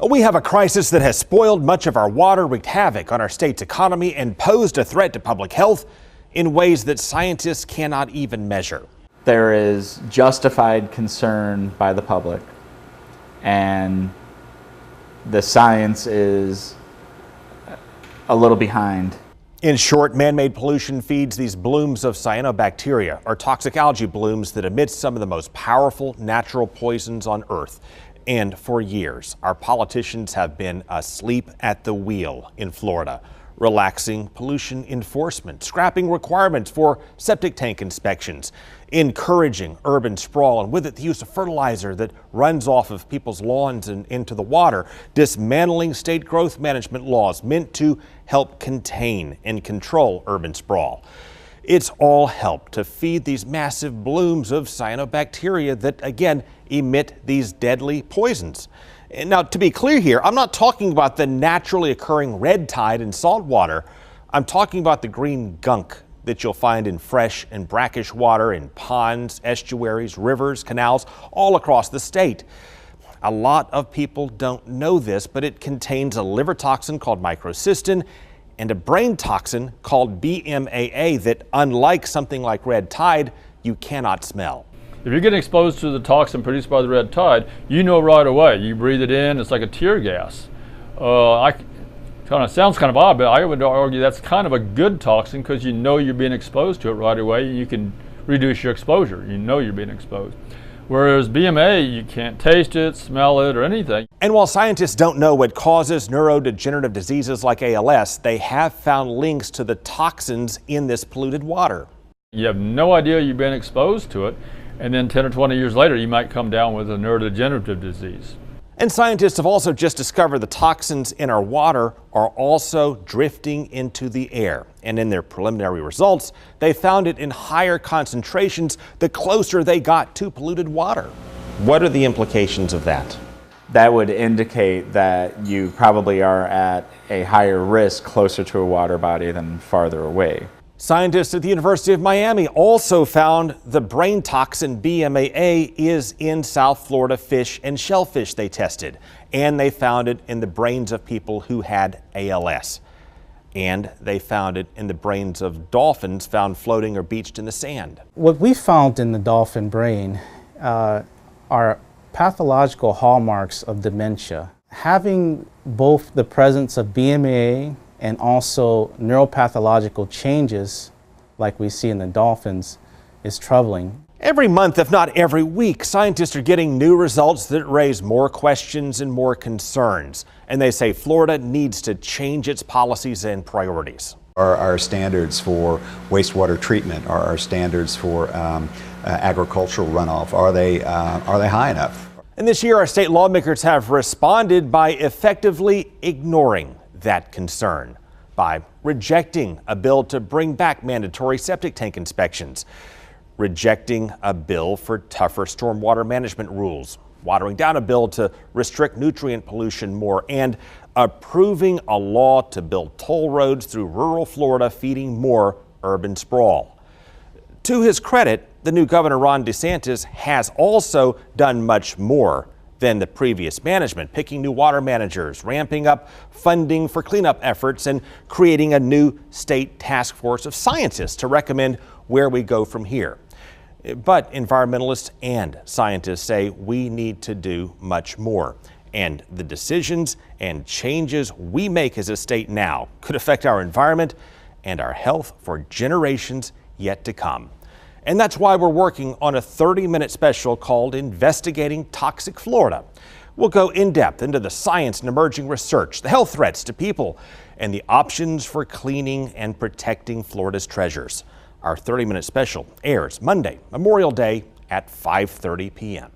We have a crisis that has spoiled much of our water, wreaked havoc on our state's economy, and posed a threat to public health in ways that scientists cannot even measure. There is justified concern by the public, and the science is a little behind. In short, man-made pollution feeds these blooms of cyanobacteria, or toxic algae blooms that emit some of the most powerful natural poisons on Earth. And for years, our politicians have been asleep at the wheel in Florida, relaxing pollution enforcement, scrapping requirements for septic tank inspections, encouraging urban sprawl, and with it the use of fertilizer that runs off of people's lawns and into the water, dismantling state growth management laws meant to help contain and control urban sprawl. It's all helped to feed these massive blooms of cyanobacteria that, again, emit these deadly poisons. And now, to be clear here, I'm not talking about the naturally occurring red tide in salt water. I'm talking about the green gunk that you'll find in fresh and brackish water in ponds, estuaries, rivers, canals, all across the state. A lot of people don't know this, but it contains a liver toxin called microcystin and a brain toxin called BMAA that, unlike something like red tide, you cannot smell. If you're getting exposed to the toxin produced by the red tide, you know right away. You breathe it in, it's like a tear gas. Sounds kind of odd, but I would argue that's kind of a good toxin because you know you're being exposed to it right away. You can reduce your exposure. You know you're being exposed. Whereas BMA, you can't taste it, smell it, or anything. And while scientists don't know what causes neurodegenerative diseases like ALS, they have found links to the toxins in this polluted water. You have no idea you've been exposed to it, and then 10 or 20 years later, you might come down with a neurodegenerative disease. And scientists have also just discovered the toxins in our water are also drifting into the air. And in their preliminary results, they found it in higher concentrations the closer they got to polluted water. What are the implications of that? That would indicate that you probably are at a higher risk closer to a water body than farther away. Scientists at the University of Miami also found the brain toxin BMAA is in South Florida fish and shellfish they tested, and they found it in the brains of people who had ALS. And they found it in the brains of dolphins found floating or beached in the sand. What we found in the dolphin brain are pathological hallmarks of dementia. Having both the presence of BMAA and also neuropathological changes like we see in the dolphins is troubling. Every month, if not every week, scientists are getting new results that raise more questions and more concerns. And they say Florida needs to change its policies and priorities. Are our standards for wastewater treatment, are our standards for agricultural runoff, are they high enough? And this year, our state lawmakers have responded by effectively ignoring that concern by rejecting a bill to bring back mandatory septic tank inspections, rejecting a bill for tougher stormwater management rules, watering down a bill to restrict nutrient pollution more, and approving a law to build toll roads through rural Florida, feeding more urban sprawl. To his credit, the new Governor Ron DeSantis has also done much more than the previous management, picking new water managers, ramping up funding for cleanup efforts, and creating a new state task force of scientists to recommend where we go from here. But environmentalists and scientists say we need to do much more. And the decisions and changes we make as a state now could affect our environment and our health for generations yet to come. And that's why we're working on a 30-minute special called Investigating Toxic Florida. We'll go in depth into the science and emerging research, the health threats to people, and the options for cleaning and protecting Florida's treasures. Our 30-minute special airs Monday, Memorial Day at 5:30 p.m.